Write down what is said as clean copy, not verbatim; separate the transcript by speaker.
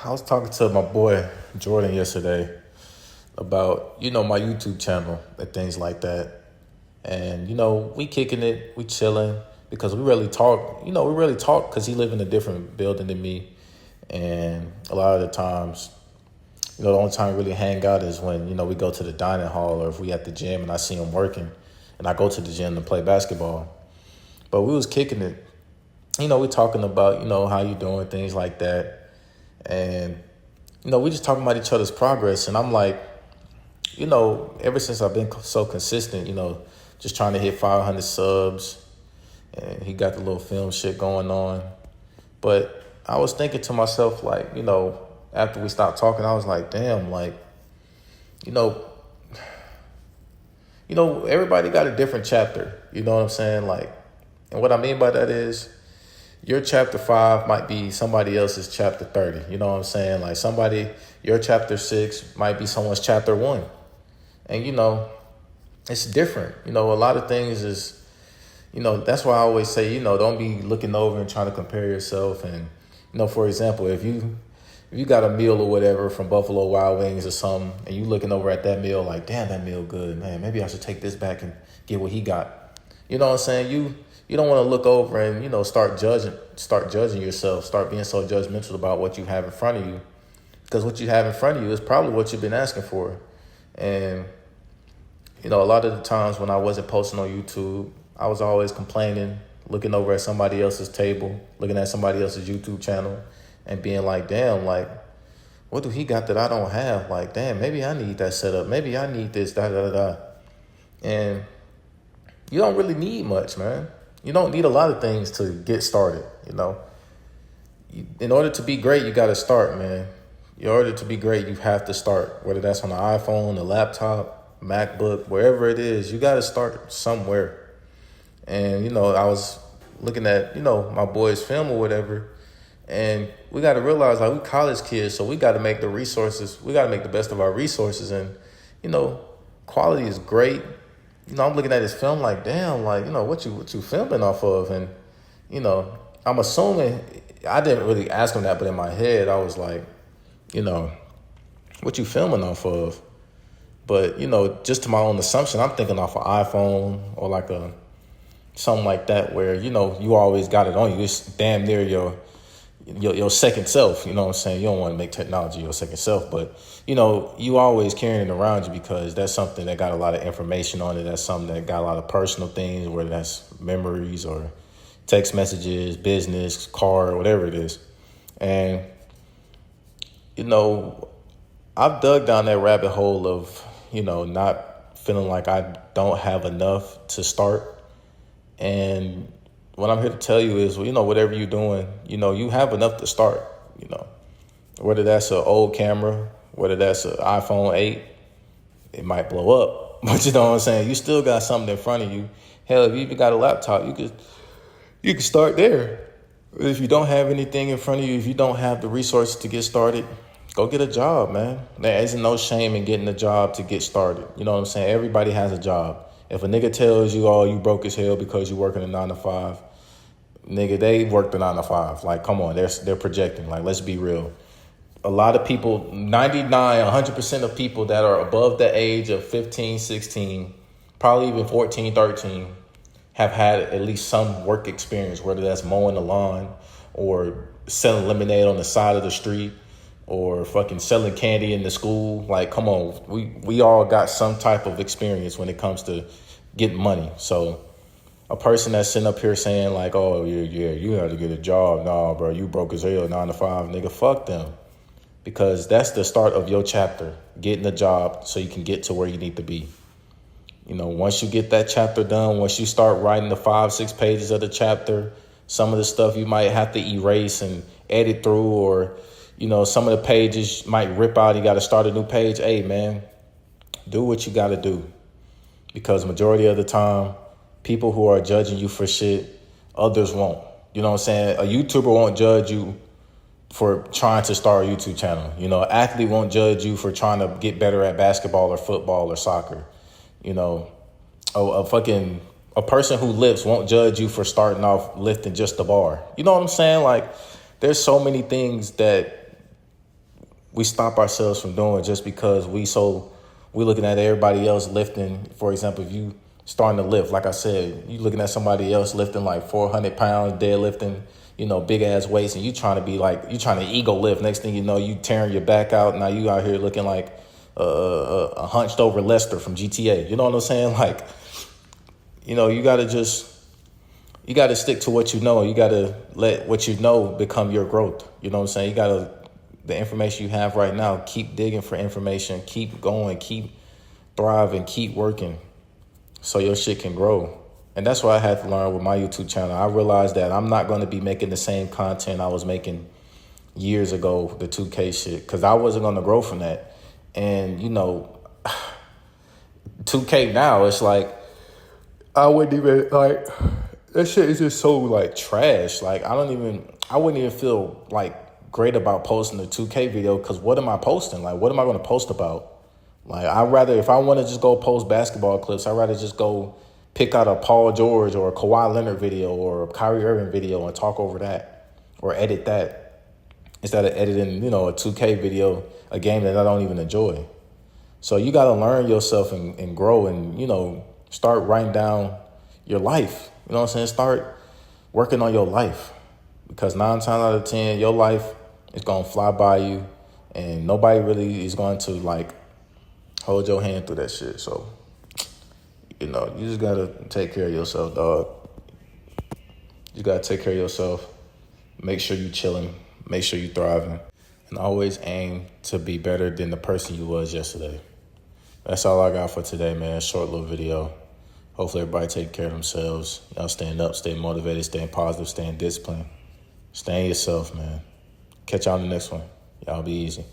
Speaker 1: I was talking to my boy Jordan yesterday about, my YouTube channel and things like that. And, we kicking it, we chilling because we really talk, because he live in a different building than me. And a lot of the times, the only time we really hang out is when, we go to the dining hall or if we at the gym and I see him working and I go to the gym to play basketball. But we was kicking it, we talking about, how you doing, things like that. And, we just talking about each other's progress. And I'm like, ever since I've been so consistent, just trying to hit 500 subs, and he got the little film shit going on. But I was thinking to myself, like, after we stopped talking, I was like, damn, like, you know, everybody got a different chapter. You know what I'm saying? Like, and what I mean by that is your chapter 5 might be somebody else's chapter 30. You know what I'm saying? Like your chapter 6 might be someone's chapter 1. And, it's different. A lot of things is, that's why I always say, don't be looking over and trying to compare yourself. And, for example, if you got a meal or whatever from Buffalo Wild Wings or something, and you looking over at that meal like, damn, that meal good, man, maybe I should take this back and get what he got. You know what I'm saying? You don't want to look over and, start judging yourself, start being so judgmental about what you have in front of you. Because what you have in front of you is probably what you've been asking for. And, a lot of the times when I wasn't posting on YouTube, I was always complaining, looking over at somebody else's table, looking at somebody else's YouTube channel and being like, damn, like, what do he got that I don't have? Like, damn, maybe I need that setup. Maybe I need this, da. And you don't really need much, man. You don't need a lot of things to get started, In order to be great, you got to start, man. In order to be great, you have to start, whether that's on the iPhone, the laptop, MacBook, wherever it is, you got to start somewhere. And, I was looking at, my boy's film or whatever, and we got to realize, like, we college kids, so we got to make the best of our resources. And, quality is great. I'm looking at his film like, damn, like, what you filming off of? And, I'm assuming, I didn't really ask him that, but in my head, I was like, what you filming off of? But, just to my own assumption, I'm thinking off an iPhone or like something like that where, you always got it on you. It's damn near your second self. You know what I'm saying? You don't want to make technology your second self, but, you always carrying it around you because that's something that got a lot of information on it. That's something that got a lot of personal things, whether that's memories or text messages, business, car, whatever it is. And, I've dug down that rabbit hole of, not feeling like I don't have enough to start. And what I'm here to tell you is, whatever you're doing, you have enough to start, whether that's an old camera, whether that's an iPhone 8, it might blow up. But you know what I'm saying? You still got something in front of you. Hell, if you even got a laptop, you could start there. If you don't have anything in front of you, if you don't have the resources to get started, go get a job, man. There isn't no shame in getting a job to get started. You know what I'm saying? Everybody has a job. If a nigga tells you, oh, you broke as hell because you working a 9 to 5, nigga, they worked a 9 to 5. Like, come on, they're projecting. Like, let's be real. A lot of people, 100% of people that are above the age of 15, 16, probably even 14, 13, have had at least some work experience, whether that's mowing the lawn or selling lemonade on the side of the street or fucking selling candy in the school. Like, come on, we all got some type of experience when it comes to getting money. So a person that's sitting up here saying like, oh, yeah, you have to get a job. Nah, bro, you broke as hell, 9 to 5, nigga, fuck them. Because that's the start of your chapter, getting a job so you can get to where you need to be. Once you get that chapter done, once you start writing the 5-6 pages of the chapter, some of the stuff you might have to erase and edit through, or, some of the pages might rip out. You got to start a new page. Hey, man, do what you got to do. Because majority of the time, people who are judging you for shit, others won't. You know what I'm saying? A YouTuber won't judge you for trying to start a YouTube channel. An athlete won't judge you for trying to get better at basketball or football or soccer. A person who lifts won't judge you for starting off lifting just the bar. You know what I'm saying? Like, there's so many things that we stop ourselves from doing just because we looking at everybody else lifting. For example, if you starting to lift, like I said, you looking at somebody else lifting like 400 pounds, deadlifting, big ass weights, and you trying to be like, you trying to ego lift. Next thing you know, you tearing your back out. Now you out here looking like a hunched over Lester from GTA. You know what I'm saying? Like, you got to stick to what you know. You got to let what you know become your growth. You know what I'm saying? The information you have right now, keep digging for information, keep going, keep thriving, keep working so your shit can grow. And that's what I had to learn with my YouTube channel. I realized that I'm not going to be making the same content I was making years ago, the 2K shit, because I wasn't going to grow from that. And, 2K now, it's like, I wouldn't even, like, that shit is just so, like, trash. Like, I wouldn't even feel, like, great about posting a 2K video, because what am I posting? Like, what am I going to post about? Like, if I want to just go post basketball clips, I'd rather just go pick out a Paul George or a Kawhi Leonard video or a Kyrie Irving video and talk over that or edit that instead of editing, a 2K video, a game that I don't even enjoy. So you got to learn yourself and grow and, start writing down your life. You know what I'm saying? Start working on your life, because 9 times out of 10, your life is going to fly by you and nobody really is going to, like, hold your hand through that shit. So, you just got to take care of yourself, dog. You got to take care of yourself. Make sure you chilling. Make sure you thriving. And always aim to be better than the person you was yesterday. That's all I got for today, man. Short little video. Hopefully everybody take care of themselves. Y'all staying up, staying motivated, staying positive, staying disciplined. Staying yourself, man. Catch y'all on the next one. Y'all be easy.